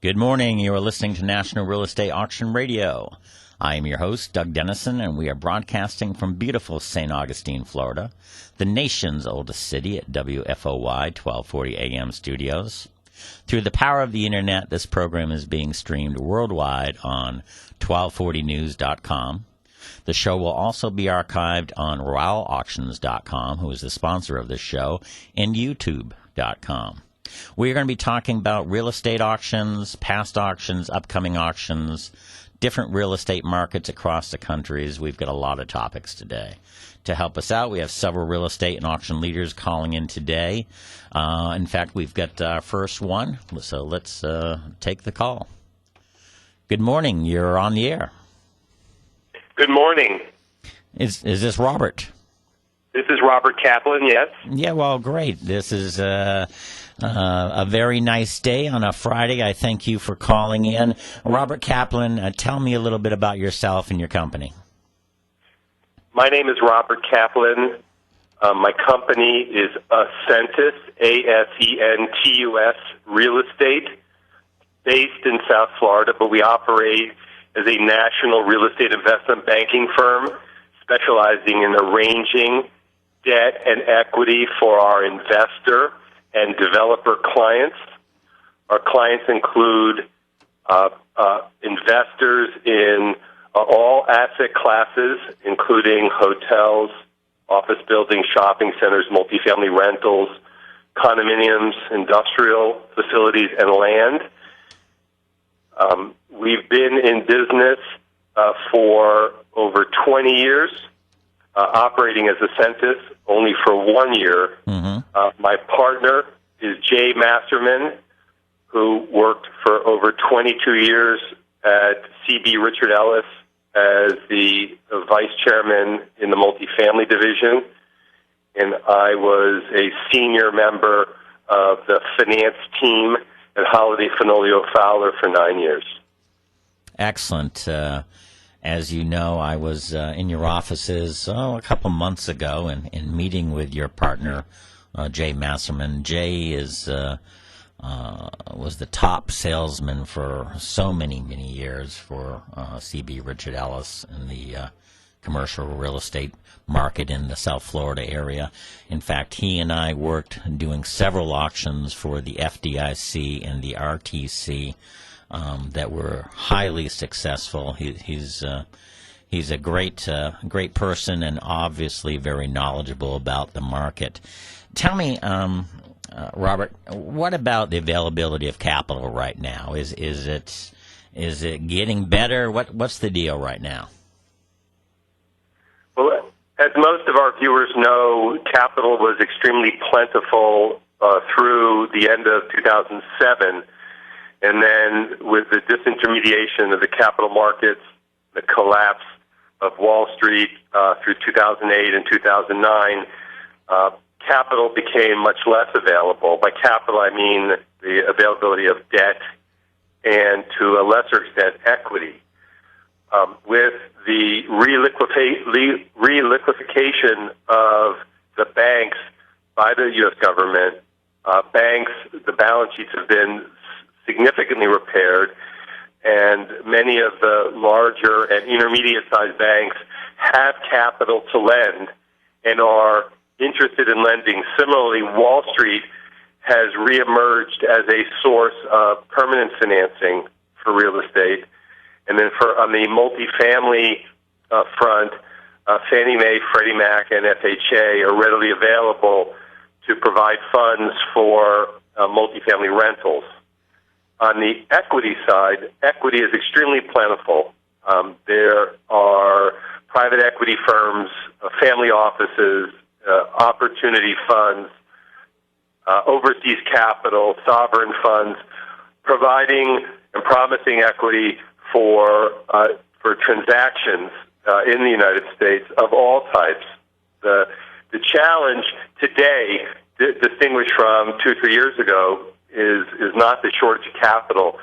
Good morning. You are listening to National Real Estate Auction Radio. I am your host, Doug Dennison, and we are broadcasting from beautiful St. Augustine, Florida, the nation's oldest city at WFOY 1240 AM studios. Through the power of the Internet, this program is being streamed worldwide on 1240news.com. The show will also be archived on RowellAuctions.com, who is the sponsor of this show, and YouTube.com. We are going to be talking about real estate auctions, past auctions, upcoming auctions, different real estate markets across the countries. We've got a lot of topics today. To help us out, we have several real estate and auction leaders calling in today. In fact, we've got our first one, so let's take the call. Good morning. You're on the air. Good morning. Is this Robert? This is Robert Kaplan, yes. Yeah, well, great. This is a very nice day on a Friday. I thank you for calling in. Robert Kaplan, tell me a little bit about yourself and your company. My name is Robert Kaplan. My company is Asentus, A-S-E-N-T-U-S, Real Estate, based in South Florida, but we operate as a national real estate investment banking firm specializing in arranging debt and equity for our investor and developer clients. Our clients include investors in all asset classes, including hotels, office buildings, shopping centers, multifamily rentals, condominiums, industrial facilities, and land. We've been in business for over 20 years, operating as Asentus only for 1 year. Mm-hmm. My partner is Jay Masterman, who worked for over 22 years at CB Richard Ellis as the vice chairman in the multifamily division, and I was a senior member of the finance team at Holiday Fenolio Fowler for 9 years. Excellent. As you know, I was in your offices a couple months ago and meeting with your partner, Jay Masterman. Jay was the top salesman for so many years for CB Richard Ellis in the commercial real estate market in the South Florida area. In fact, he and I worked doing several auctions for the FDIC and the RTC that were highly successful. He's a great person and obviously very knowledgeable about the market. Tell me, Robert, what about the availability of capital right now? Is it getting better? What's the deal right now? Well, as most of our viewers know, capital was extremely plentiful through the end of 2007, and then with the disintermediation of the capital markets, the collapse of Wall Street through 2008 and 2009, capital became much less available. By capital, I mean the availability of debt and, to a lesser extent, equity. With the reliquification of the banks by the U.S. government, the balance sheets have been significantly repaired, and many of the larger and intermediate-sized banks have capital to lend and are interested in lending. Similarly, Wall Street has reemerged as a source of permanent financing for real estate. And then on the multifamily front, Fannie Mae, Freddie Mac, and FHA are readily available to provide funds for multifamily rentals. On the equity side, equity is extremely plentiful. There are private equity firms, family offices, opportunity funds, overseas capital, sovereign funds, providing and promising equity for transactions in the United States of all types. The challenge today, distinguished from 2-3 years ago, is not the shortage of capital,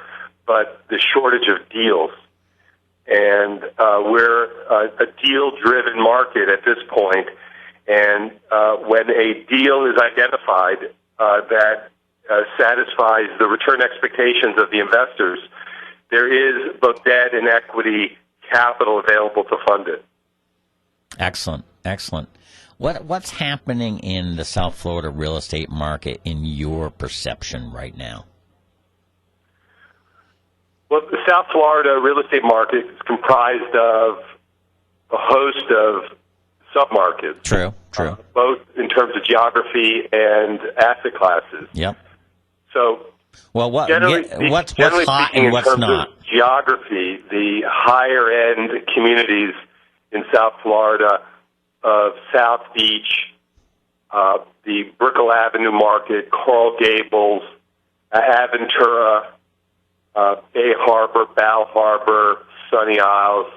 but the shortage of deals. And we're a deal-driven market at this point. And when a deal is identified that satisfies the return expectations of the investors, there is both debt and equity capital available to fund it. Excellent, excellent. What's happening in the South Florida real estate market in your perception right now? Well, the South Florida real estate market is comprised of a host of submarkets. True. Both in terms of geography and asset classes. Yep. So, what's generally hot speaking, and what's in terms not? of geography, the higher-end communities in South Florida of South Beach, the Brickell Avenue market, Coral Gables, Aventura, Bay Harbor, Bal Harbor, Sunny Isles,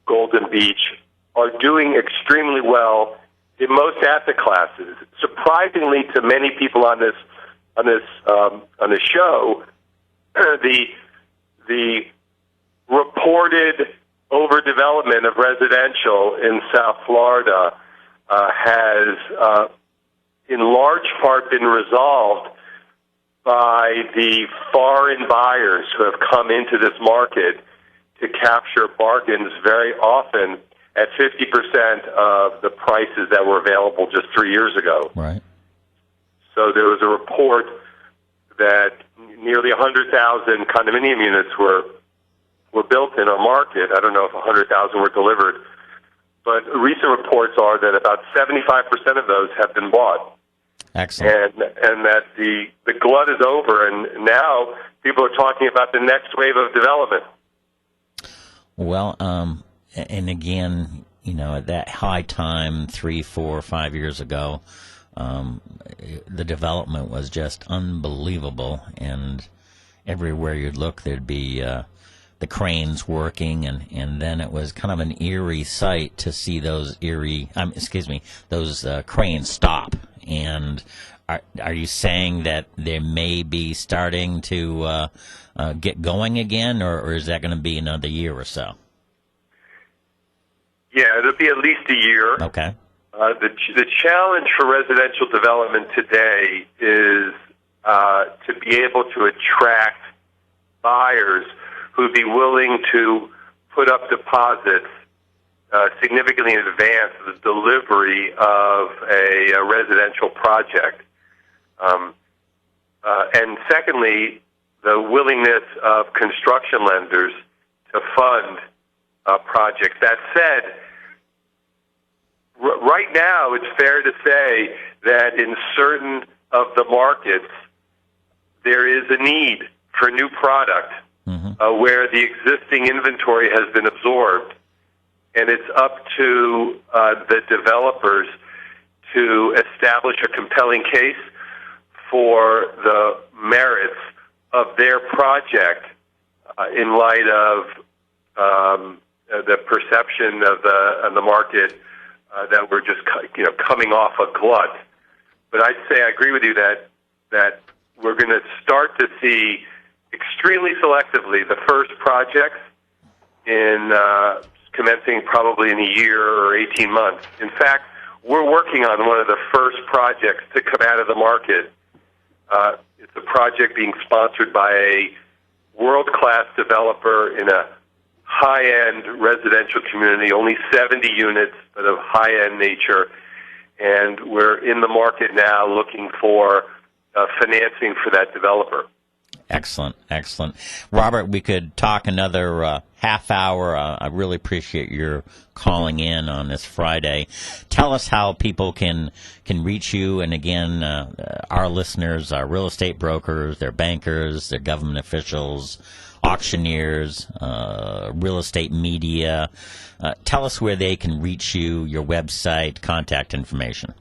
Golden Beach, are doing extremely well in most asset classes. Surprisingly to many people on this show, the reported overdevelopment of residential in South Florida has in large part been resolved by the foreign buyers who have come into this market to capture bargains very often at 50% of the prices that were available just 3 years ago. Right. So there was a report that nearly 100,000 condominium units were built in our market. I don't know if 100,000 were delivered, but recent reports are that about 75% of those have been bought. Excellent. And that the glut is over, and now people are talking about the next wave of development. Well, and again, at that high time, 3, 4, 5 years ago, the development was just unbelievable, and everywhere you'd look, there'd be the cranes working, and then it was kind of an eerie sight to see those cranes stop. And are you saying that they may be starting to get going again, or is that going to be another year or so? Yeah, it'll be at least a year. Okay. The challenge for residential development today is to be able to attract buyers who'd be willing to put up deposits significantly in advance of the delivery of a residential project. And secondly, the willingness of construction lenders to fund projects. That said, right now it's fair to say that in certain of the markets there is a need for new product where the existing inventory has been absorbed. And it's up to the developers to establish a compelling case for the merits of their project in light of the perception of the market that we're just coming off a glut. But I'd say I agree with you that we're going to start to see extremely selectively the first projects in commencing probably in a year or 18 months. In fact, we're working on one of the first projects to come out of the market. It's a project being sponsored by a world-class developer in a high-end residential community, only 70 units, but of high-end nature. And we're in the market now looking for financing for that developer. Excellent, excellent. Robert, we could talk another half hour. I really appreciate your calling in on this Friday. Tell us how people can reach you. And again, our listeners are real estate brokers, they're bankers, they're government officials, auctioneers, real estate media. Tell us where they can reach you, your website, contact information.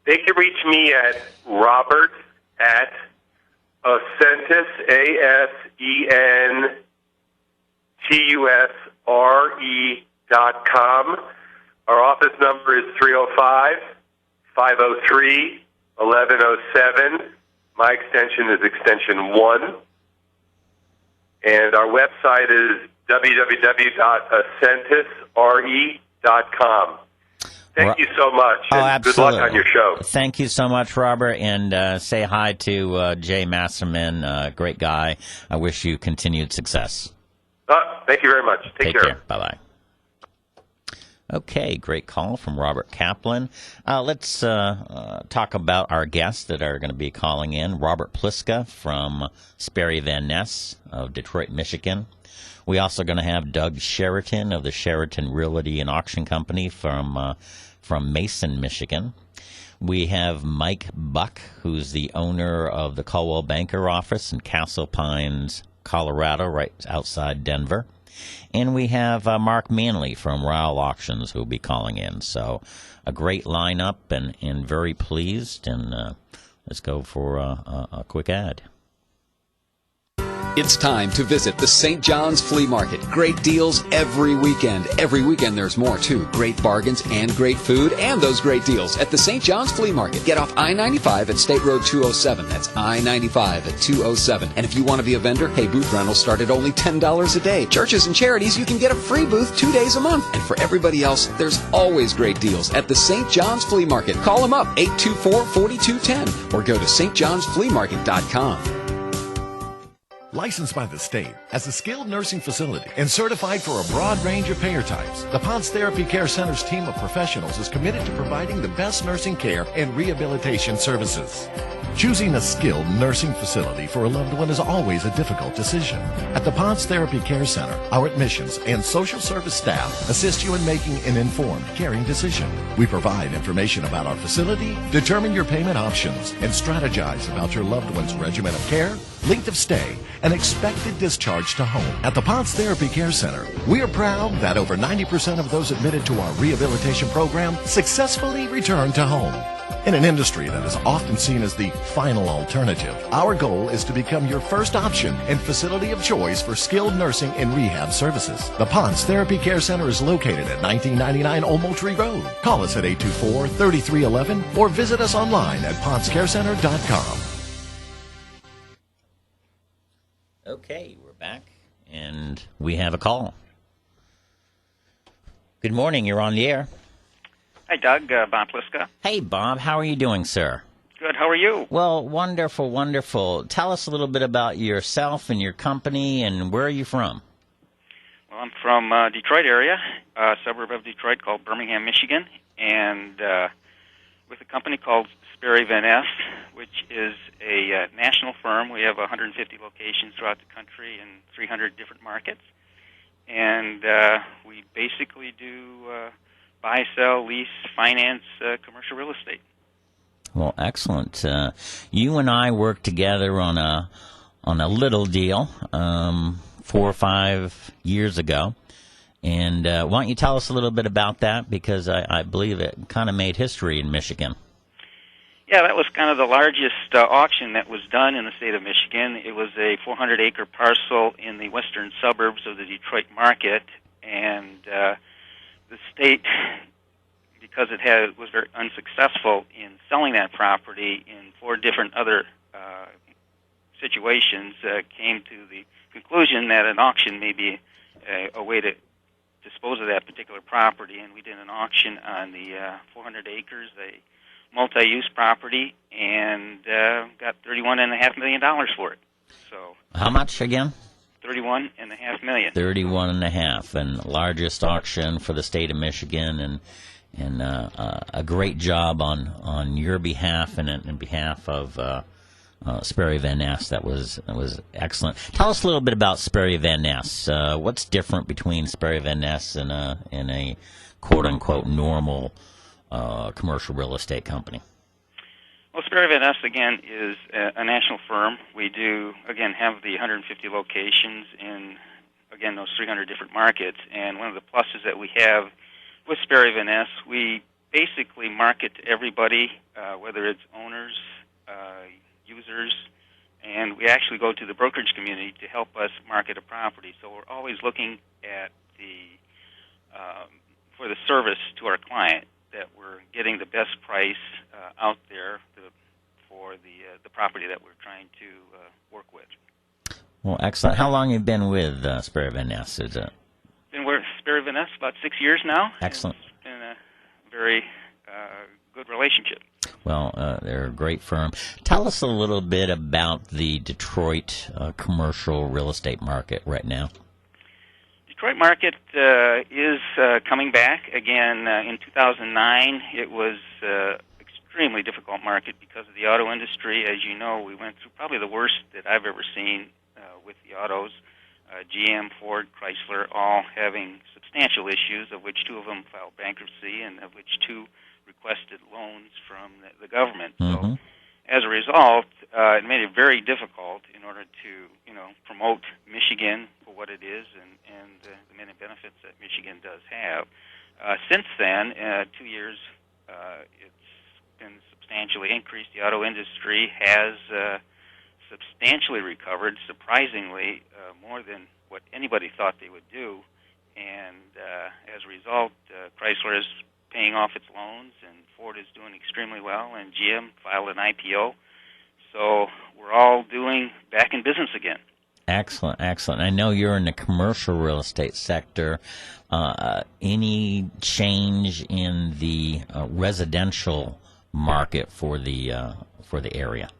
They can reach me at Robert at Asentus, ASENTUSRE.com. Our office number is 305-503-1107. My extension is extension 1. And our website is www.asentusre.com. Thank you so much. Oh, And absolutely. good luck on your show. Thank you so much, Robert, and say hi to Jay Masserman, great guy. I wish you continued success. Thank you very much. Take care. Bye-bye. Okay, great call from Robert Kaplan. Let's talk about our guests that are going to be calling in. Robert Pliska from Sperry Van Ness of Detroit, Michigan. We also going to have Doug Sheraton of the Sheraton Realty and Auction Company from Mason, Michigan. We have Mike Buck, who's the owner of the Coldwell Banker office in Castle Pines, Colorado, right outside Denver. And we have Mark Manley from Rowell Auctions who will be calling in. So a great lineup and very pleased. And let's go for a quick ad. It's time to visit the St. John's Flea Market. Great deals every weekend. Every weekend there's more, too. Great bargains and great food and those great deals at the St. John's Flea Market. Get off I-95 at State Road 207. That's I-95 at 207. And if you want to be a vendor, hey, booth rentals start at only $10 a day. Churches and charities, you can get a free booth 2 days a month. And for everybody else, there's always great deals at the St. John's Flea Market. Call them up, 824-4210, or go to stjohnsfleamarket.com. Licensed by the state as a skilled nursing facility and certified for a broad range of payer types, the Ponce Therapy Care Center's team of professionals is committed to providing the best nursing care and rehabilitation services. Choosing a skilled nursing facility for a loved one is always a difficult decision. At the Ponce Therapy Care Center, our admissions and social service staff assist you in making an informed, caring decision. We provide information about our facility, determine your payment options, and strategize about your loved one's regimen of care, length of stay, and expected discharge to home. At the Ponce Therapy Care Center, we are proud that over 90% of those admitted to our rehabilitation program successfully return to home. In an industry that is often seen as the final alternative, our goal is to become your first option and facility of choice for skilled nursing and rehab services. The Ponce Therapy Care Center is located at 1999 Old Moultrie Road. Call us at 824-3311 or visit us online at poncecarecenter.com. Okay, we're back, and we have a call. Good morning, you're on the air. Hi, Doug. Bob Pliska. Hey, Bob, how are you doing, sir? Good. How are you? Well, wonderful, wonderful. Tell us a little bit about yourself and your company, and where are you from? Well, I'm from Detroit area, a suburb of Detroit called Birmingham, Michigan, and with a company called Sperry Van Ness, which is a national firm. We have 150 locations throughout the country in 300 different markets, and we basically do buy, sell, lease, finance, commercial real estate. Well, excellent. You and I worked together on a little deal 4 or 5 years ago. And why don't you tell us a little bit about that, because I believe it kind of made history in Michigan. Yeah, that was kind of the largest auction that was done in the state of Michigan. It was a 400-acre parcel in the western suburbs of the Detroit market, and the state, because it was very unsuccessful in selling that property in 4 different other situations, came to the conclusion that an auction may be a way to dispose of that particular property, and we did an auction on the 400 acres, a multi-use property, and got $31.5 million for it. So how much again? $31.5 million. 31.5, and largest auction for the state of Michigan, and a great job on your behalf and on behalf of Sperry Van Ness. That was excellent. Tell us a little bit about Sperry Van Ness. What's different between Sperry Van Ness and a quote unquote normal commercial real estate company? Well, Sperry Van Ness, again, is a national firm. We do, again, have the 150 locations in, again, those 300 different markets. And one of the pluses that we have with Sperry Van Ness, we basically market to everybody, whether it's owners, users, and we actually go to the brokerage community to help us market a property. So we're always looking at for the service to our client, that we're getting the best price out there for the property that we're trying to work with. Well, excellent. How long have you been with Sperry Van Ness? Is it? Been with Sperry Van Ness about 6 years now. Excellent. It's been a very good relationship. Well, they're a great firm. Tell us a little bit about the Detroit commercial real estate market right now. Detroit market is coming back again. In 2009, it was extremely difficult market because of the auto industry. As you know, we went through probably the worst that I've ever seen with the autos. GM, Ford, Chrysler, all having substantial issues, of which two of them filed bankruptcy, and of which two requested loans from the government. Mm-hmm. So, as a result, it made it very difficult in order to, promote Michigan for what it is and the many benefits that Michigan does have. Since then, 2 years, it's been substantially increased. The auto industry has substantially recovered, surprisingly, more than what anybody thought they would do. And as a result, Chrysler is paying off its loans, and Ford is doing extremely well, and GM filed an IPO. So we're all back in business again. Excellent, excellent. I know you're in the commercial real estate sector. Any change in the residential market for the area?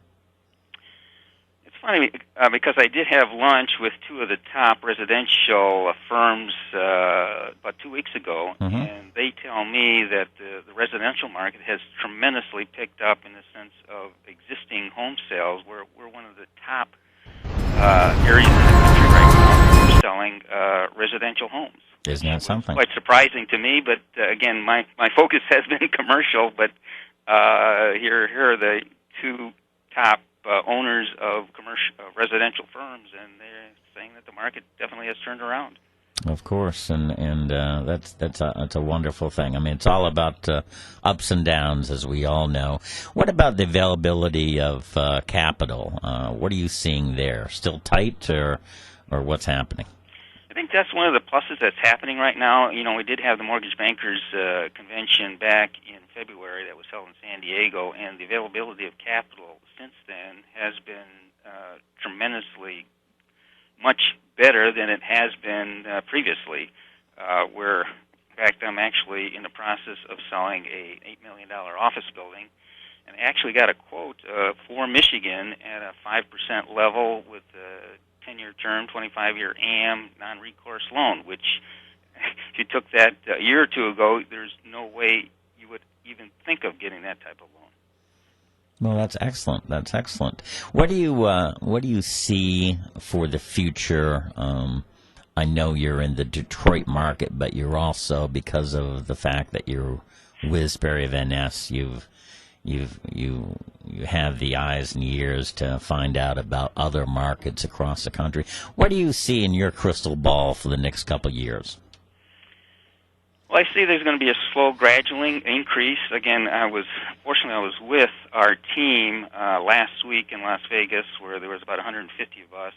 It's funny because I did have lunch with two of the top residential firms about 2 weeks ago, Mm-hmm. and they tell me that the residential market has tremendously picked up in the sense of existing home sales. We're one of the top areas in the country right now for selling residential homes. Isn't that something? Quite surprising to me, but again, my focus has been commercial. But here are the two top owners of commercial residential firms, and they're saying that the market definitely has turned around. Of course, and that's a wonderful thing. I mean, it's all about ups and downs, as we all know. What about the availability of capital? What are you seeing there? Still tight, or what's happening? I think that's one of the pluses that's happening right now. We did have the Mortgage Bankers Convention back in February that was held in San Diego, and the availability of capital since then has been tremendously much better than it has been previously. In fact, I'm actually in the process of selling a $8 million office building, and I actually got a quote for Michigan at a 5% level with a 10-year term, 25-year AM, non-recourse loan, which if you took that a year or two ago, there's no way you would even think of getting that type of loan. Well, that's excellent. That's excellent. What do you see for the future? I know you're in the Detroit market, but you're also, because of the fact that you're with Sperry Van Ness, you have the eyes and ears to find out about other markets across the country. What do you see in your crystal ball for the next couple of years? Well, I see there's going to be a slow, gradual increase. Again, I was with our team last week in Las Vegas, where there was about 150 of us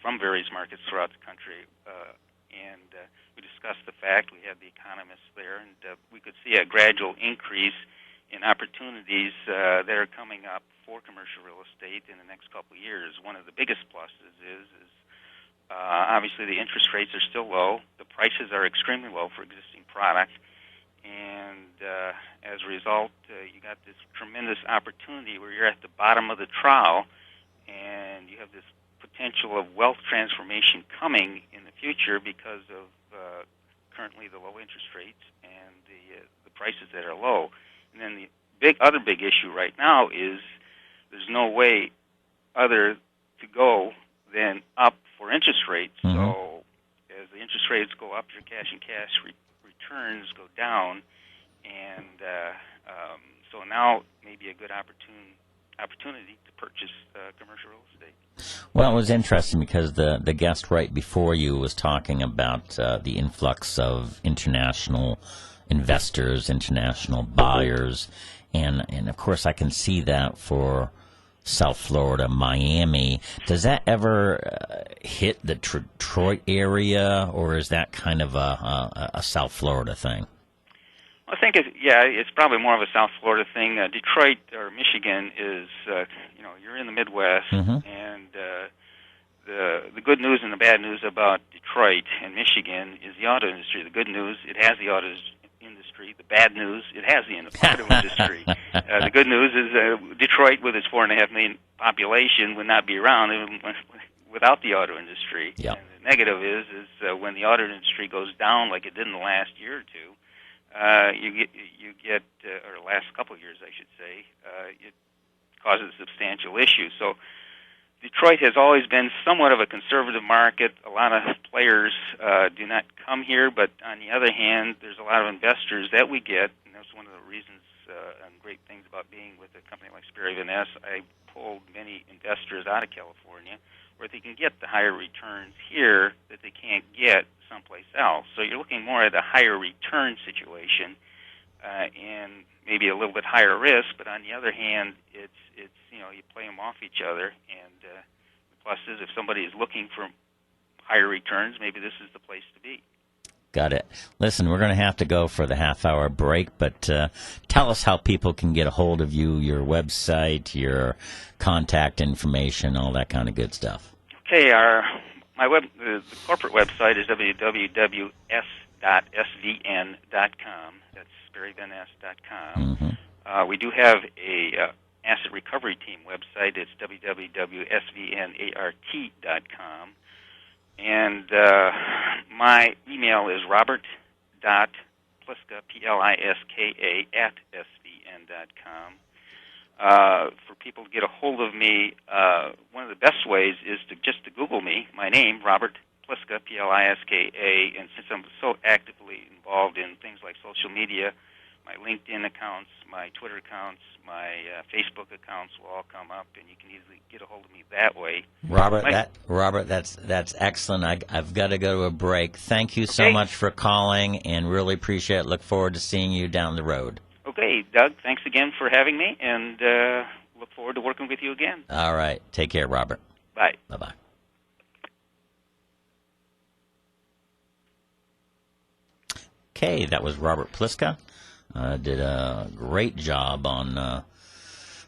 from various markets throughout the country, and we discussed the fact. We had the economists there, and we could see a gradual increase in opportunities that are coming up for commercial real estate in the next couple of years. One of the biggest pluses is obviously the interest rates are still low. The prices are extremely low for existing product, and as a result, you got this tremendous opportunity where you're at the bottom of the trowel, and you have this potential of wealth transformation coming in the future because of currently the low interest rates and the prices that are low. And then the other big issue right now is there's no way other to go than up for interest rates. Mm-hmm. So as the interest rates go up, your cash and cash returns go down, and so now may be a good opportunity to purchase commercial real estate. Well, it was interesting because the guest right before you was talking about the influx of international investors, international buyers, and of course I can see that for South Florida, Miami. Does that ever hit the Detroit area, or is that kind of a South Florida thing? I think it's probably more of a South Florida thing. Detroit or Michigan is, you're in the Midwest, Mm-hmm. and the good news and the bad news about Detroit and Michigan is the auto industry. The good news, it has the auto industry industry. The bad news, it has the auto industry. The good news is Detroit, with its 4.5 million population, would not be around even without the auto industry. Yep. And the negative is when the auto industry goes down like it did in the last year or two, you get or last couple of years, I should say, it causes substantial issues. So Detroit has always been somewhat of a conservative market. A lot of players do not come here, but on the other hand, there's a lot of investors that we get, and that's one of the reasons and great things about being with a company like Sperry Van Ness. I pulled many investors out of California where they can get the higher returns here that they can't get someplace else. So you're looking more at a higher return situation and maybe a little bit higher risk, but on the other hand, it's you play them off each other. And the plus is if somebody is looking for higher returns, maybe this is the place to be. Got it. Listen, we're going to have to go for the half-hour break, but tell us how people can get a hold of you, your website, your contact information, all that kind of good stuff. Okay, the corporate website is www.s.svn.com. That's SperryVanNess.com. Mm-hmm. We do have a asset recovery team website. It's www.svnart.com. And my email is robert.pliska, Pliska, @svn.com. For people to get a hold of me, one of the best ways is to Google me, my name, Robert Pliska, Pliska, and since I'm so actively involved in things like social media, my LinkedIn accounts, my Twitter accounts, my Facebook accounts will all come up, and you can easily get a hold of me that way. Robert, that's excellent. I've got to go to a break. Thank you so much for calling, and really appreciate it. Look forward to seeing you down the road. Okay, Doug, thanks again for having me, and look forward to working with you again. All right. Take care, Robert. Bye. Bye-bye. Okay, that was Robert Pliska. Did a great job on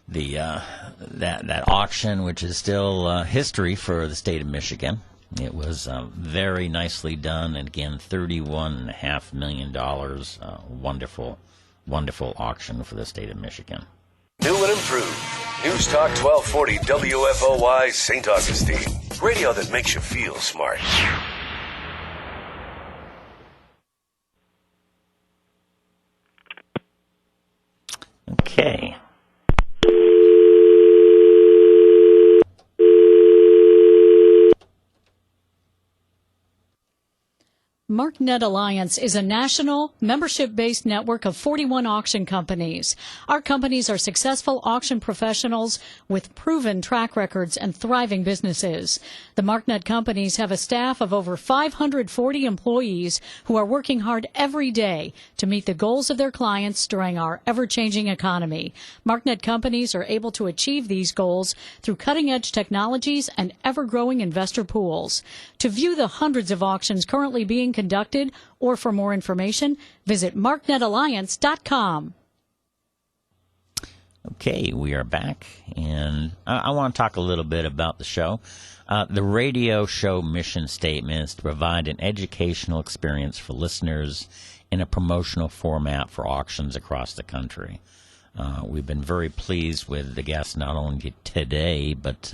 that auction, which is still history for the state of Michigan. It was very nicely done, and again, $31.5 million. Wonderful, wonderful auction for the state of Michigan. New and improved. News Talk 1240 WFOY St. Augustine. Radio that makes you feel smart. Okay. MarkNet Alliance is a national, membership-based network of 41 auction companies. Our companies are successful auction professionals with proven track records and thriving businesses. The MarkNet companies have a staff of over 540 employees who are working hard every day to meet the goals of their clients during our ever-changing economy. MarkNet companies are able to achieve these goals through cutting-edge technologies and ever-growing investor pools. To view the hundreds of auctions currently being conducted, or for more information, visit marknetalliance.com. Okay, we are back, and I want to talk a little bit about the show. The radio show mission statement is to provide an educational experience for listeners in a promotional format for auctions across the country. We've been very pleased with the guests not only today, but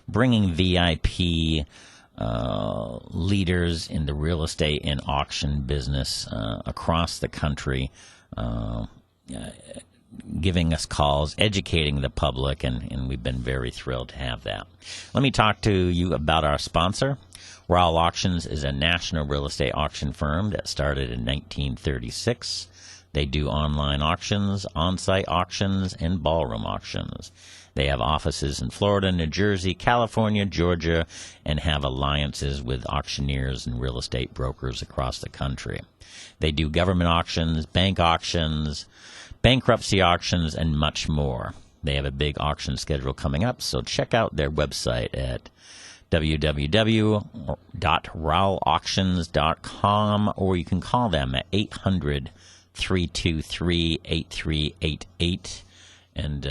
bringing VIP leaders in the real estate and auction business across the country, giving us calls, educating the public, and we've been very thrilled to have that. Let me talk to you about our sponsor. Rowell Auctions is a national real estate auction firm that started in 1936. They do online auctions, on-site auctions, and ballroom auctions. They have offices in Florida, New Jersey, California, Georgia, and have alliances with auctioneers and real estate brokers across the country. They do government auctions, bank auctions, bankruptcy auctions, and much more. They have a big auction schedule coming up, so check out their website at www.rowellauctions.com, or you can call them at 800-323-8388. And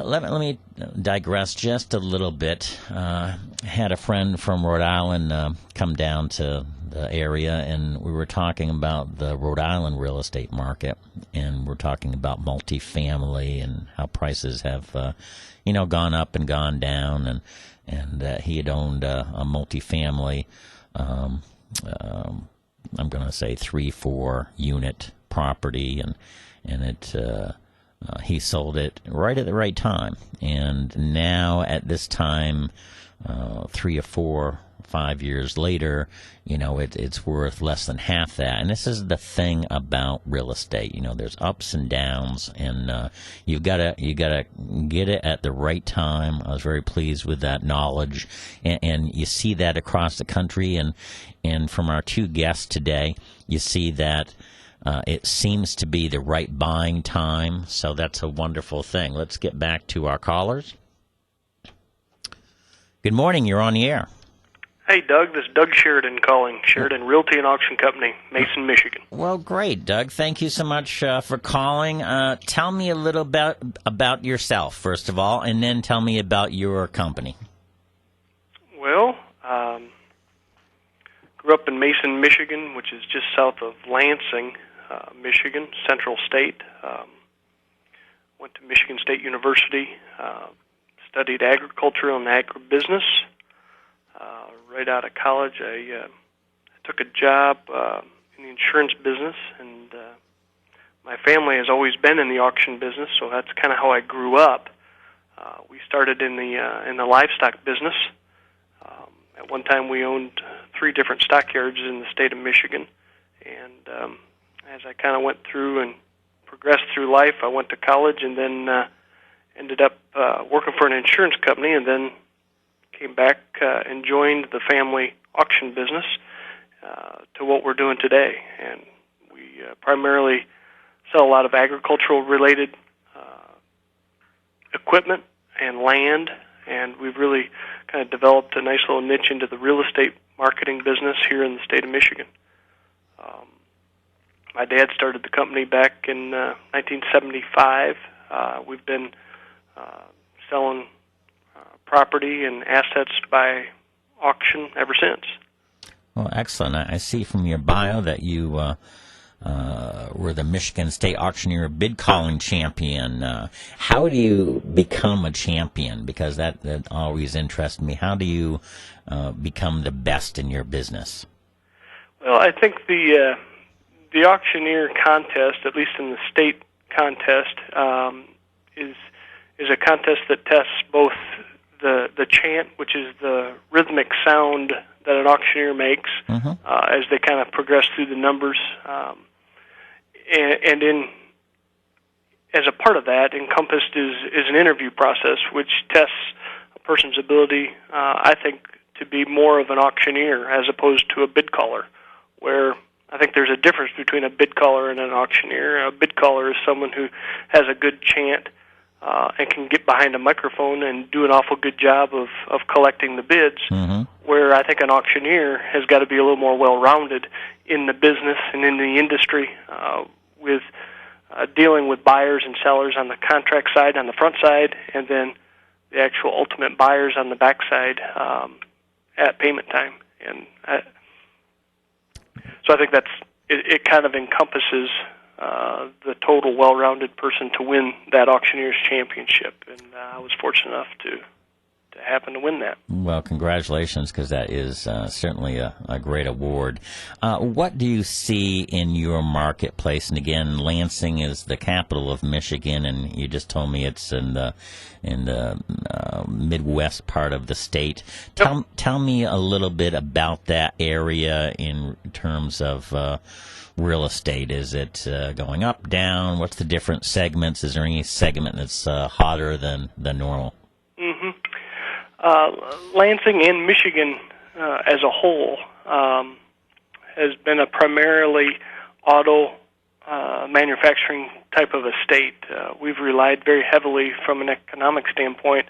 Let me digress just a little bit. Had a friend from Rhode Island come down to the area, and we were talking about the Rhode Island real estate market, and we're talking about multifamily and how prices have, gone up and gone down, and he had owned a multifamily. I'm going to say 3-4 unit property, and it. He sold it right at the right time, and now at this time, 3 or 4, 5 years later, it's worth less than half that. And this is the thing about real estate. There's ups and downs, and you gotta get it at the right time. I was very pleased with that knowledge, and you see that across the country, and from our two guests today, you see that. It seems to be the right buying time, so that's a wonderful thing. Let's get back to our callers. Good morning. You're on the air. Hey, Doug. This is Doug Sheridan calling. Sheridan Realty and Auction Company, Mason, Michigan. Well, great, Doug. Thank you so much for calling. Tell me a little bit about yourself, first of all, and then tell me about your company. Well, grew up in Mason, Michigan, which is just south of Lansing, Michigan, Central State. Went to Michigan State University, studied agriculture and agribusiness. Right out of college, I took a job in the insurance business, and my family has always been in the auction business, so that's kind of how I grew up. We started in the livestock business. At one time, we owned 3 different stockyards in the state of Michigan, and as I kind of went through and progressed through life, I went to college and then ended up working for an insurance company, and then came back and joined the family auction business to what we're doing today. And we primarily sell a lot of agricultural-related equipment and land, and we've really kind of developed a nice little niche into the real estate marketing business here in the state of Michigan. My dad started the company back in 1975. We've been selling property and assets by auction ever since. Well, excellent. I see from your bio that you were the Michigan State Auctioneer bid calling champion. How do you become a champion? Because that always interests me. How do you become the best in your business? Well, I think the auctioneer contest, at least in the state contest, is a contest that tests both the chant, which is the rhythmic sound that an auctioneer makes as they kind of progress through the numbers, and as a part of that, encompassed is an interview process, which tests a person's ability, I think, to be more of an auctioneer as opposed to a bid caller, where I think there's a difference between a bid caller and an auctioneer. A bid caller is someone who has a good chant and can get behind a microphone and do an awful good job of collecting the bids, where I think an auctioneer has got to be a little more well-rounded in the business and in the industry with dealing with buyers and sellers on the contract side, on the front side, and then the actual ultimate buyers on the back side at payment time. And so I think it kind of encompasses the total well-rounded person to win that auctioneer's championship, and I was fortunate enough to happen to win that. Well, congratulations, because that is certainly a great award. What do you see in your marketplace? And again, Lansing is the capital of Michigan, and you just told me it's in the Midwest part of the state. Tell me a little bit about that area in terms of real estate. Is it going up, down? What's the different segments? Is there any segment that's hotter than normal? Lansing and Michigan as a whole has been a primarily auto manufacturing type of a state. We've relied very heavily from an economic standpoint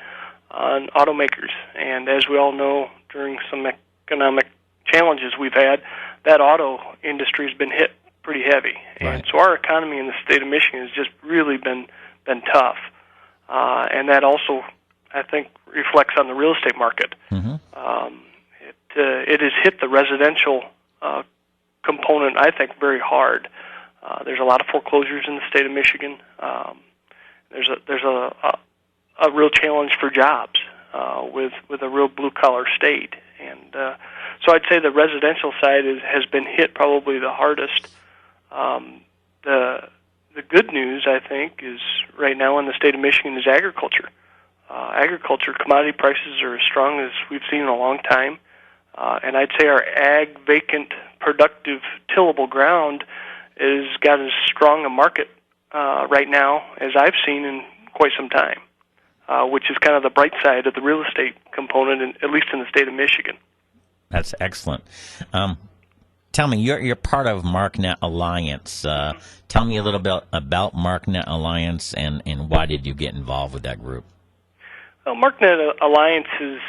on automakers, and as we all know, during some economic challenges we've had, that auto industry has been hit pretty heavy. Right. And so our economy in the state of Michigan has just really been tough. and that also, I think, reflects on the real estate market. Mm-hmm. It has hit the residential component, I think, very hard. There's a lot of foreclosures in the state of Michigan. There's a real challenge for jobs with a real blue-collar state. And so I'd say the residential side has been hit probably the hardest. The good news, I think, is right now in the state of Michigan is agriculture. Agriculture commodity prices are as strong as we've seen in a long time. And I'd say our ag vacant productive tillable ground has got as strong a market right now as I've seen in quite some time, which is kind of the bright side of the real estate component, at least in the state of Michigan. That's excellent. Tell me, you're part of MarkNet Alliance. Tell me a little bit about MarkNet Alliance and why did you get involved with that group? Well, MarkNet Alliance is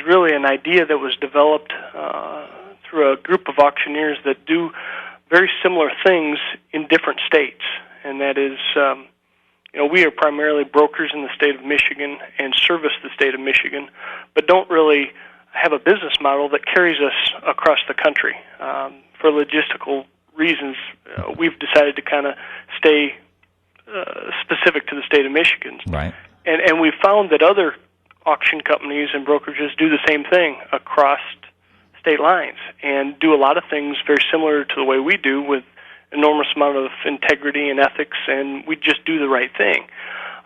really an idea that was developed through a group of auctioneers that do very similar things in different states, and that is, we are primarily brokers in the state of Michigan and service the state of Michigan, but don't really have a business model that carries us across the country. For logistical reasons, we've decided to kind of stay specific to the state of Michigan. Right. And we've found that other auction companies and brokerages do the same thing across state lines and do a lot of things very similar to the way we do with enormous amount of integrity and ethics, and we just do the right thing.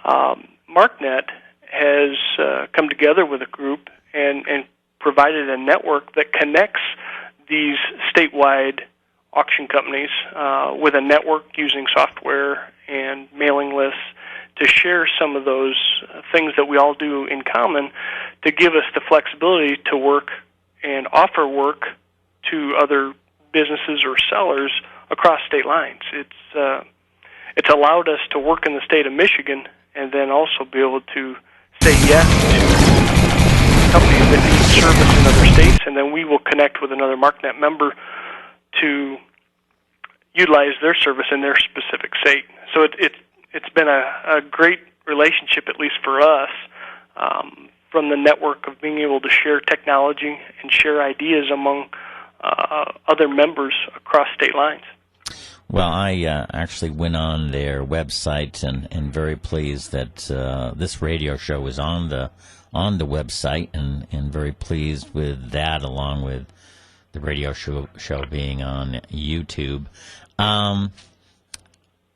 MarkNet has come together with a group and provided a network that connects these statewide auction companies with a network using software and mailing lists to share some of those things that we all do in common to give us the flexibility to work and offer work to other businesses or sellers across state lines. It's allowed us to work in the state of Michigan and then also be able to say yes to companies that need service in other states, and then we will connect with another MarkNet member to utilize their service in their specific state. So it's been a great relationship, at least for us, from the network of being able to share technology and share ideas among other members across state lines. Well, I actually went on their website and very pleased that this radio show is on the website and very pleased with that, along with the radio show being on YouTube.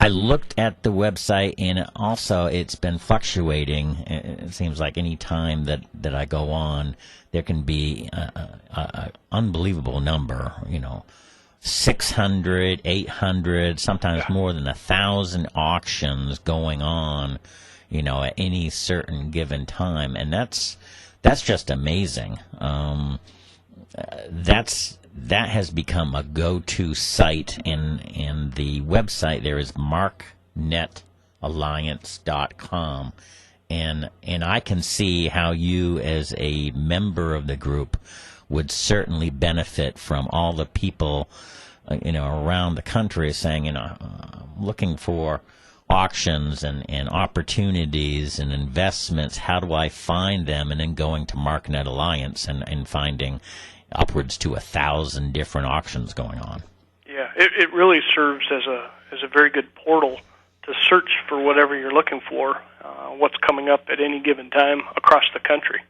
I looked at the website, and also it's been fluctuating. It seems like any time that I go on, there can be an unbelievable number, 600, 800, sometimes more than 1,000 auctions going on, at any certain given time, and that's just amazing. That has become a go-to site, and the website there is marknetalliance.com, and I can see how you, as a member of the group, would certainly benefit from all the people, around the country saying, looking for auctions and opportunities and investments. How do I find them? And then going to MarkNet Alliance and finding upwards to 1,000 different auctions going on. Yeah, it really serves as a very good portal to search for whatever you're looking for, what's coming up at any given time across the country.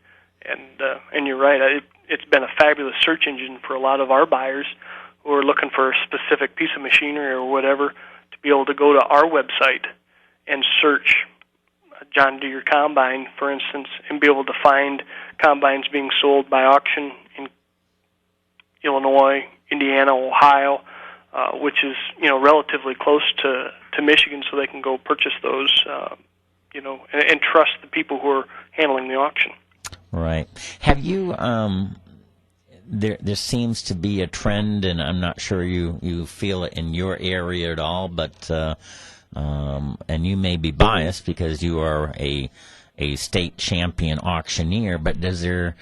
And you're right, it's been a fabulous search engine for a lot of our buyers who are looking for a specific piece of machinery or whatever, to be able to go to our website and search John Deere combine, for instance, and be able to find combines being sold by auction in Illinois, Indiana, Ohio, which is relatively close to Michigan, so they can go purchase those, and trust the people who are handling the auction. Right. Have you? There seems to be a trend, and I'm not sure you feel it in your area at all, but and you may be biased because you are a state champion auctioneer. But there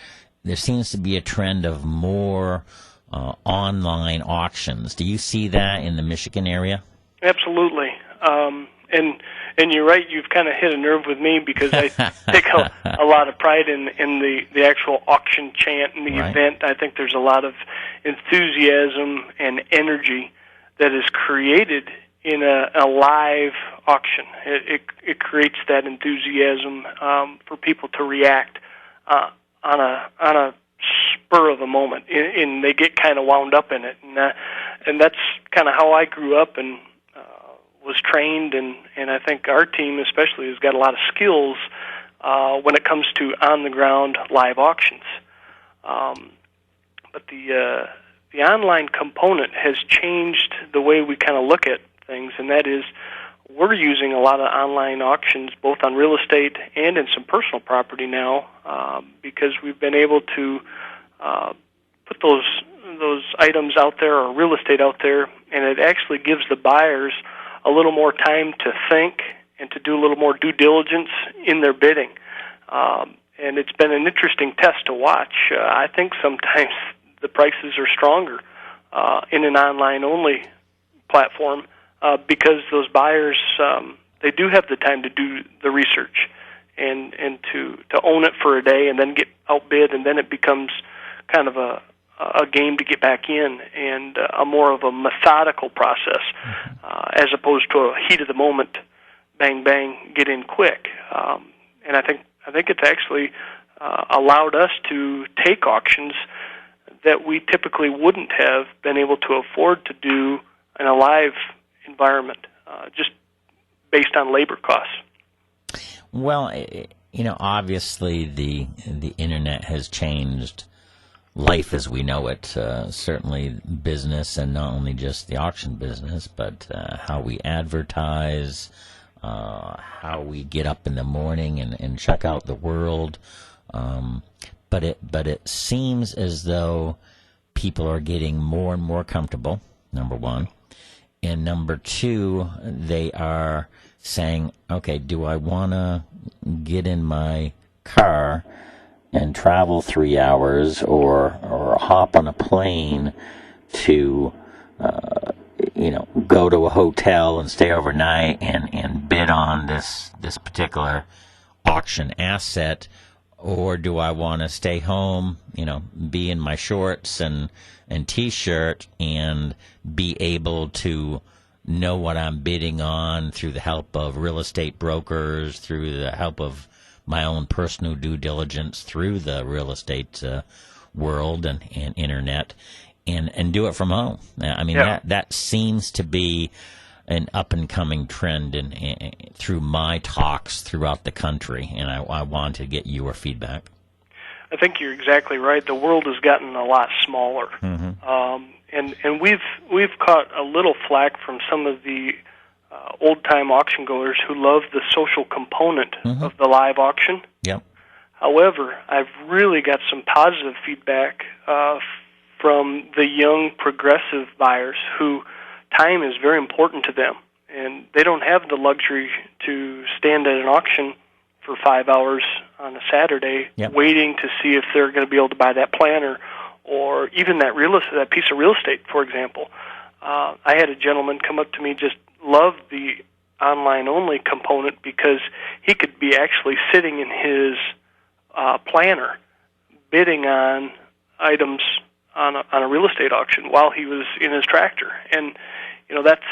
seems to be a trend of more online auctions. Do you see that in the Michigan area? Absolutely. And And you're right, you've kind of hit a nerve with me because I take a lot of pride in the actual auction chant and the event. I think there's a lot of enthusiasm and energy that is created in a live auction. It creates that enthusiasm for people to react on a spur of the moment, and they get kind of wound up in it, and that's kind of how I grew up and was trained, and I think our team especially has got a lot of skills when it comes to on the ground live auctions. But the online component has changed the way we kind of look at things, and that is we're using a lot of online auctions both on real estate and in some personal property now because we've been able to put those items out there or real estate out there, and it actually gives the buyers a little more time to think and to do a little more due diligence in their bidding. And it's been an interesting test to watch. I think sometimes the prices are stronger in an online-only platform because those buyers, they do have the time to do the research and to own it for a day and then get outbid, and then it becomes kind of a game to get back in and a more of a methodical process as opposed to a heat of the moment, bang, bang, get in quick. And I think it's actually allowed us to take auctions that we typically wouldn't have been able to afford to do in a live environment, just based on labor costs. Well, obviously the internet has changed life as we know it, certainly business, and not only just the auction business, but how we advertise, how we get up in the morning and check out the world. But it seems as though people are getting more and more comfortable, number one. And number two, they are saying, okay, do I want to get in my car and travel 3 hours or hop on a plane to go to a hotel and stay overnight and bid on this particular auction asset, or do I want to stay home, be in my shorts and T-shirt and be able to know what I'm bidding on through the help of real estate brokers, through the help of my own personal due diligence through the real estate world and internet, and do it from home. I mean, that seems to be an up-and-coming trend through my talks throughout the country, and I want to get your feedback. I think you're exactly right. The world has gotten a lot smaller, and we've caught a little flack from some of the old-time auction goers who love the social component of the live auction. Yep. However, I've really got some positive feedback from the young progressive buyers who time is very important to them, and they don't have the luxury to stand at an auction for 5 hours on a Saturday waiting to see if they're going to be able to buy that planter or even that piece of real estate, for example. I had a gentleman come up to me, just loved the online-only component because he could be actually sitting in his planner bidding on items on a real estate auction while he was in his tractor. And, that's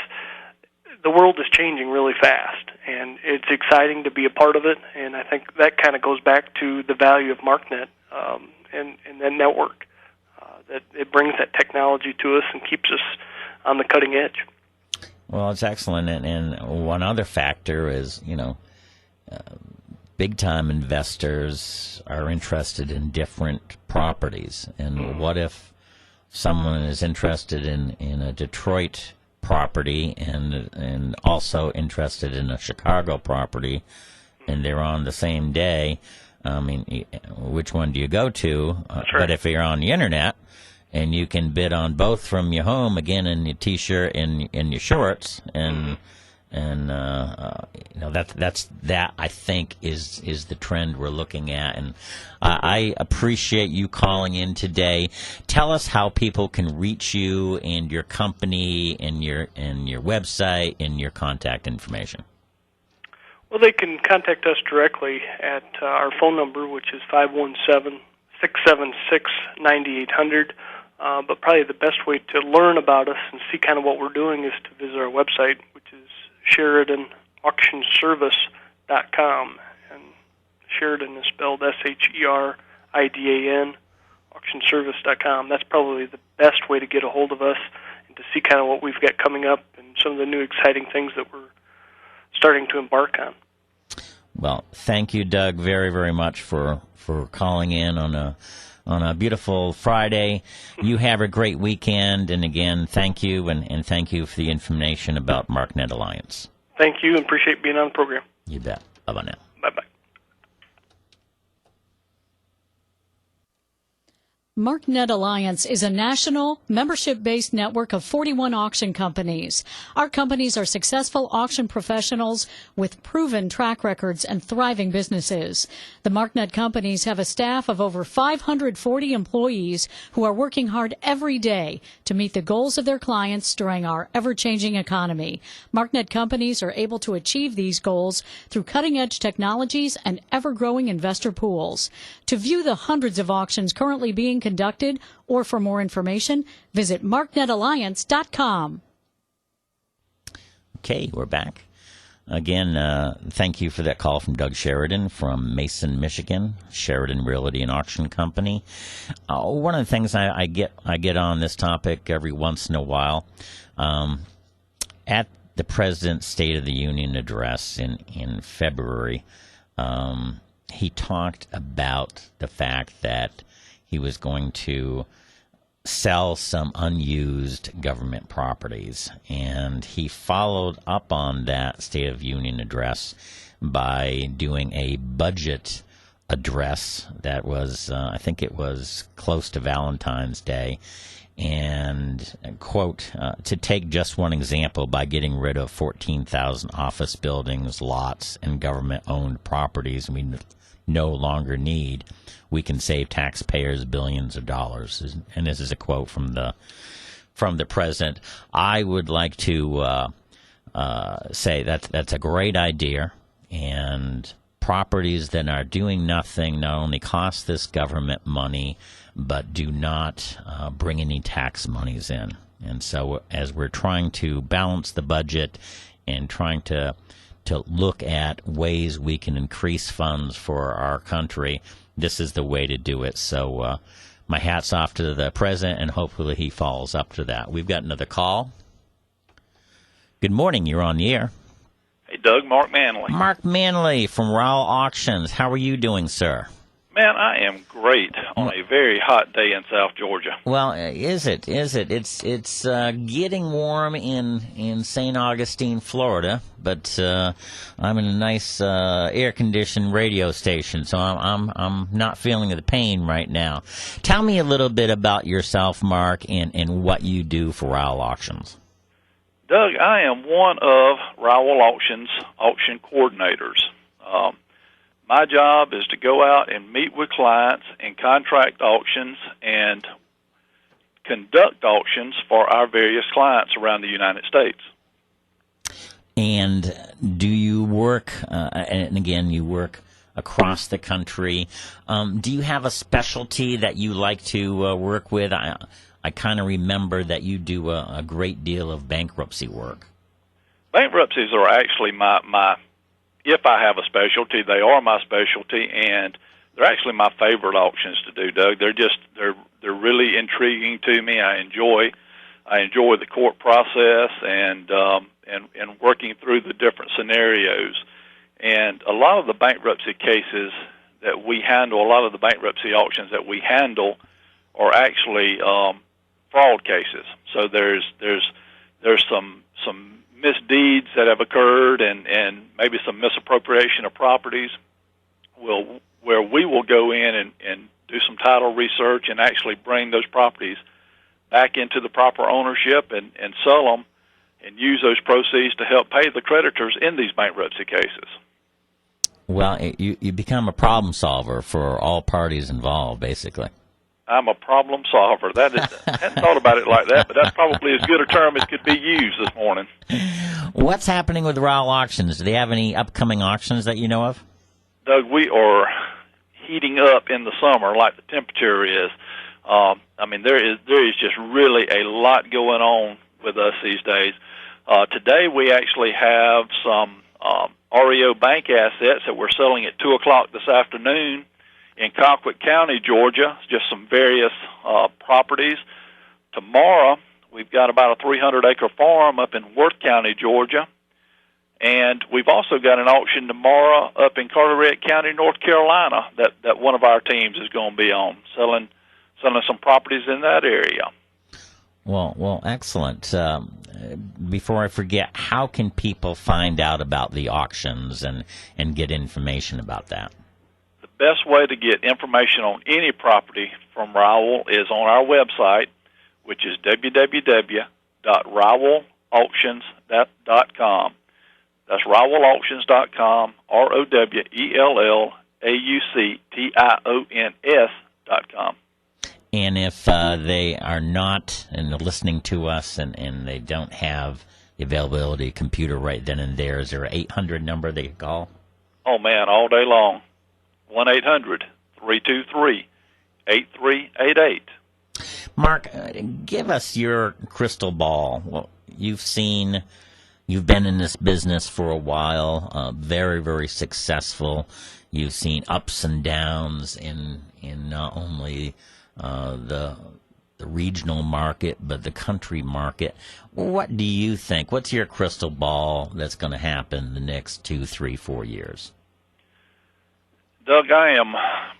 the world is changing really fast, and it's exciting to be a part of it, and I think that kind of goes back to the value of MarkNet and that network, that it brings that technology to us and keeps us on the cutting edge. Well, it's excellent, and one other factor is, big-time investors are interested in different properties, and what if someone is interested in a Detroit property and also interested in a Chicago property, and they're on the same day? I mean, which one do you go to? But if you're on the internet, and you can bid on both from your home, again, in your T-shirt and in your shorts, and that I think is the trend we're looking at, and I appreciate you calling in today. Tell us how people can reach you and your company and your website and your contact information. Well, they can contact us directly at our phone number, which is 517-676-9800. But probably the best way to learn about us and see kind of what we're doing is to visit our website, which is SheridanAuctionService.com. And Sheridan is spelled Sheridan, auctionservice.com. That's probably the best way to get a hold of us and to see kind of what we've got coming up and some of the new exciting things that we're starting to embark on. Well, thank you, Doug, very, very much for calling in on a beautiful Friday. You have a great weekend, and again, thank you, and thank you for the information about MarkNet Alliance. Thank you, and appreciate being on the program. You bet. Bye-bye now. Bye-bye. MarkNet Alliance is a national, membership-based network of 41 auction companies. Our companies are successful auction professionals with proven track records and thriving businesses. The MarkNet companies have a staff of over 540 employees who are working hard every day to meet the goals of their clients during our ever-changing economy. MarkNet companies are able to achieve these goals through cutting-edge technologies and ever-growing investor pools. To view the hundreds of auctions currently being conducted, or for more information, visit marknetalliance.com. Okay, we're back. Again, thank you for that call from Doug Sheridan from Mason, Michigan, Sheridan Realty and Auction Company. One of the things I get on this topic every once in a while, at the President's State of the Union address in February, he talked about the fact that he was going to sell some unused government properties. And he followed up on that State of Union address by doing a budget address that was, I think it was close to Valentine's Day. And, quote, to take just one example, by getting rid of 14,000 office buildings, lots, and government-owned properties we no longer need, we can save taxpayers billions of dollars. And this is a quote from the president. I would like to say that's a great idea, and properties that are doing nothing not only cost this government money, but do not bring any tax monies in. And so as we're trying to balance the budget and trying to look at ways we can increase funds for our country, this is the way to do it. So my hat's off to the president, and hopefully he follows up to that. We've got another call. Good morning. You're on the air. Hey, Doug, Mark Manley. Mark Manley from Rowell Auctions. How are you doing, sir? Man, I am great on a very hot day in South Georgia. Well, is it? It's getting warm in St. Augustine, Florida, but I'm in a nice air-conditioned radio station, so I'm not feeling the pain right now. Tell me a little bit about yourself, Mark, and what you do for Rowell Auctions. Doug, I am one of Rowell Auctions' auction coordinators. My job is to go out and meet with clients and contract auctions and conduct auctions for our various clients around the United States. And do you work, and again, you work across the country, do you have a specialty that you like to work with? I kind of remember that you do a great deal of bankruptcy work. Bankruptcies are actually my if I have a specialty, they are my specialty, and they're actually my favorite auctions to do, Doug. They're really intriguing to me. I enjoy the court process and working through the different scenarios. And a lot of the bankruptcy cases that we handle, a lot of the bankruptcy auctions that we handle, are actually fraud cases. So there's some misdeeds that have occurred and maybe some misappropriation of properties where we will go in and do some title research and actually bring those properties back into the proper ownership and sell them and use those proceeds to help pay the creditors in these bankruptcy cases. Well, you become a problem solver for all parties involved, basically. I'm a problem solver. That is, I hadn't thought about it like that, but that's probably as good a term as could be used this morning. What's happening with Rowell Auctions? Do they have any upcoming auctions that you know of? Doug, we are heating up in the summer like the temperature is. I mean, there is just really a lot going on with us these days. Today we actually have some REO bank assets that we're selling at 2 o'clock this afternoon in Colquitt County, Georgia, just some various properties. Tomorrow we've got about a 300-acre farm up in Worth County, Georgia. And we've also got an auction tomorrow up in Carteret County, North Carolina, that one of our teams is going to be on, selling some properties in that area. Well, excellent. Before I forget, how can people find out about the auctions and get information about that? The best way to get information on any property from Rowell is on our website, which is www.rowellauctions.com. That's RowellAuctions.com, RowellAuctions.com. And if they are not and they're listening to us and they don't have the availability of computer right then and there, is there an 800 number they can call? Oh, man, all day long. 1-800-323-8388. Mark, give us your crystal ball. Well, you've been in this business for a while, very, very successful. You've seen ups and downs in not only the regional market, but the country market. What do you think? What's your crystal ball that's going to happen the next 2, 3, 4 years? Doug, I am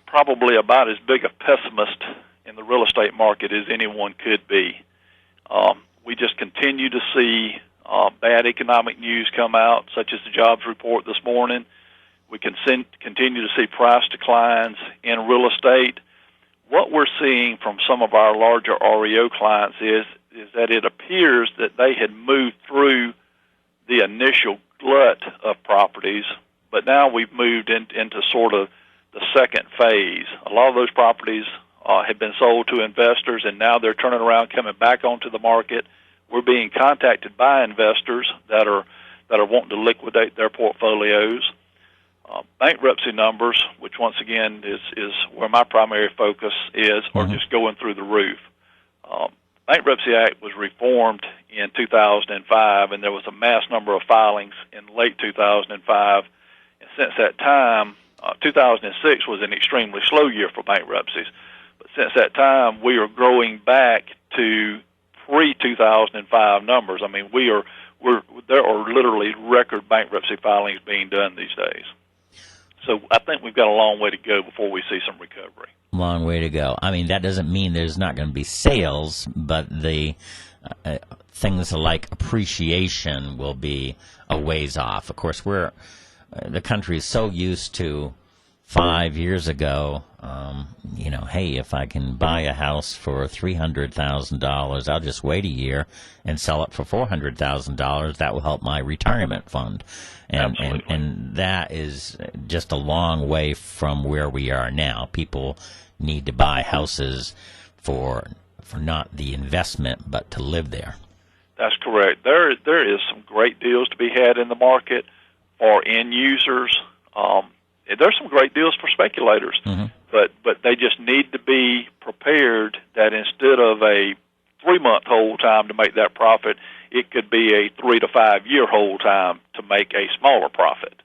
probably about as big a pessimist in the real estate market as anyone could be. We just continue to see bad economic news come out, such as the jobs report this morning. We can continue to see price declines in real estate. What we're seeing from some of our larger REO clients is that it appears that they had moved through the initial glut of properties, but now we've moved into sort of the second phase. A lot of those properties have been sold to investors, and now they're turning around, coming back onto the market. We're being contacted by investors that are wanting to liquidate their portfolios. Bankruptcy numbers, which once again is where my primary focus is, are just going through the roof. Bankruptcy Act was reformed in 2005, and there was a mass number of filings in late 2005. And since that time, 2006 was an extremely slow year for bankruptcies. But since that time, we are growing back to pre-2005 numbers. I mean, there are literally record bankruptcy filings being done these days. So I think we've got a long way to go before we see some recovery. Long way to go. I mean, that doesn't mean there's not going to be sales, but the things like appreciation will be a ways off. Of course, the country is so used to 5 years ago, hey, if I can buy a house for $300,000, I'll just wait a year and sell it for $400,000. That will help my retirement fund. And that is just a long way from where we are now. People need to buy houses for not the investment, but to live there. That's correct. There is some great deals to be had in the market for end users. There's some great deals for speculators, but they just need to be prepared that instead of a 3-month hold time to make that profit, it could be a 3 to 5 year hold time to make a smaller profit.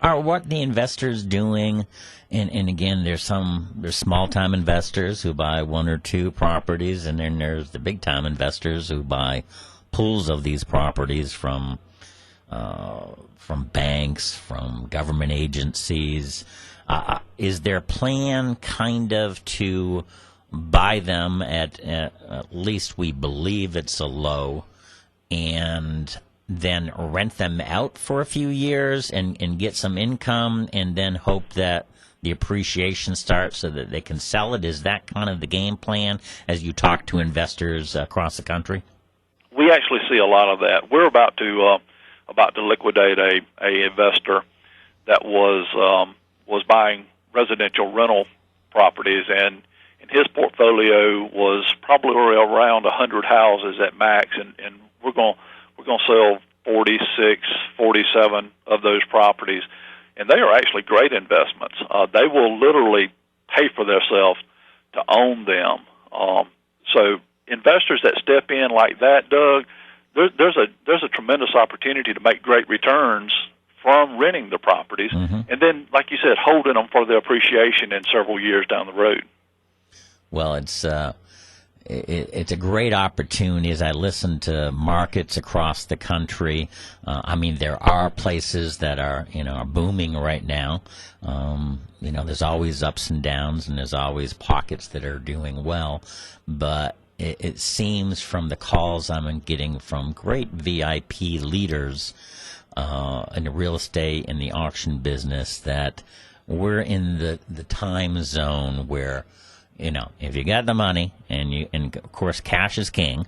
Are what the investors doing? And again, there's small time investors who buy 1 or 2 properties, and then there's the big time investors who buy pools of these properties from banks, from government agencies. Is their plan kind of to buy them at least we believe it's a low, and then rent them out for a few years and get some income, and then hope that the appreciation starts so that they can sell it? Is that kind of the game plan as you talk to investors across the country? We actually see a lot of that. We're about to liquidate a investor that was buying residential rental properties, and his portfolio was probably around 100 houses at max, and we're going to sell 46, 47 of those properties, and they are actually great investments. They will literally pay for themselves to own them. So investors that step in like that, Doug, there's a tremendous opportunity to make great returns from renting the properties, and then, like you said, holding them for the appreciation in several years down the road. Well, it's a great opportunity. As I listen to markets across the country, I mean, there are places that are booming right now. There's always ups and downs, and there's always pockets that are doing well, but it seems from the calls I'm getting from great VIP leaders in the real estate and the auction business that we're in the time zone where, if you got the money and of course cash is king,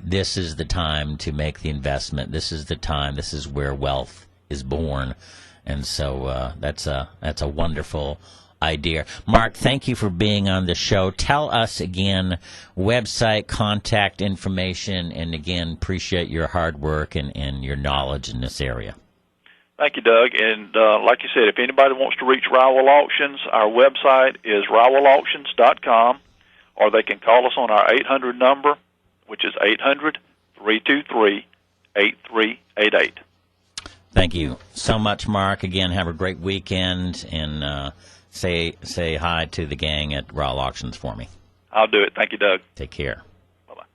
this is the time to make the investment. This is the time. This is where wealth is born, and so that's a wonderful idea. Mark, thank you for being on the show. Tell us again, website, contact information, and again, appreciate your hard work and your knowledge in this area. Thank you, Doug. And like you said, if anybody wants to reach Rowell Auctions, our website is rowellauctions.com, or they can call us on our 800 number, which is 800-323-8388. Thank you so much, Mark. Again, have a great weekend, and say hi to the gang at Rowell Auctions for me. I'll do it. Thank you, Doug. Take care. Bye-bye.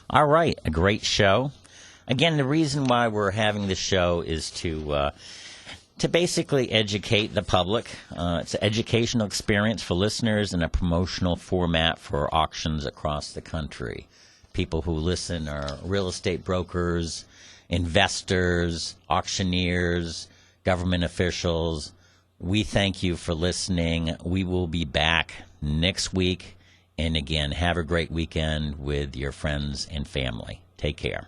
All right, a great show. Again, the reason why we're having this show is to basically educate the public. It's an educational experience for listeners and a promotional format for auctions across the country. People who listen are real estate brokers, investors, auctioneers, government officials. We thank you for listening. We will be back next week. And again, have a great weekend with your friends and family. Take care.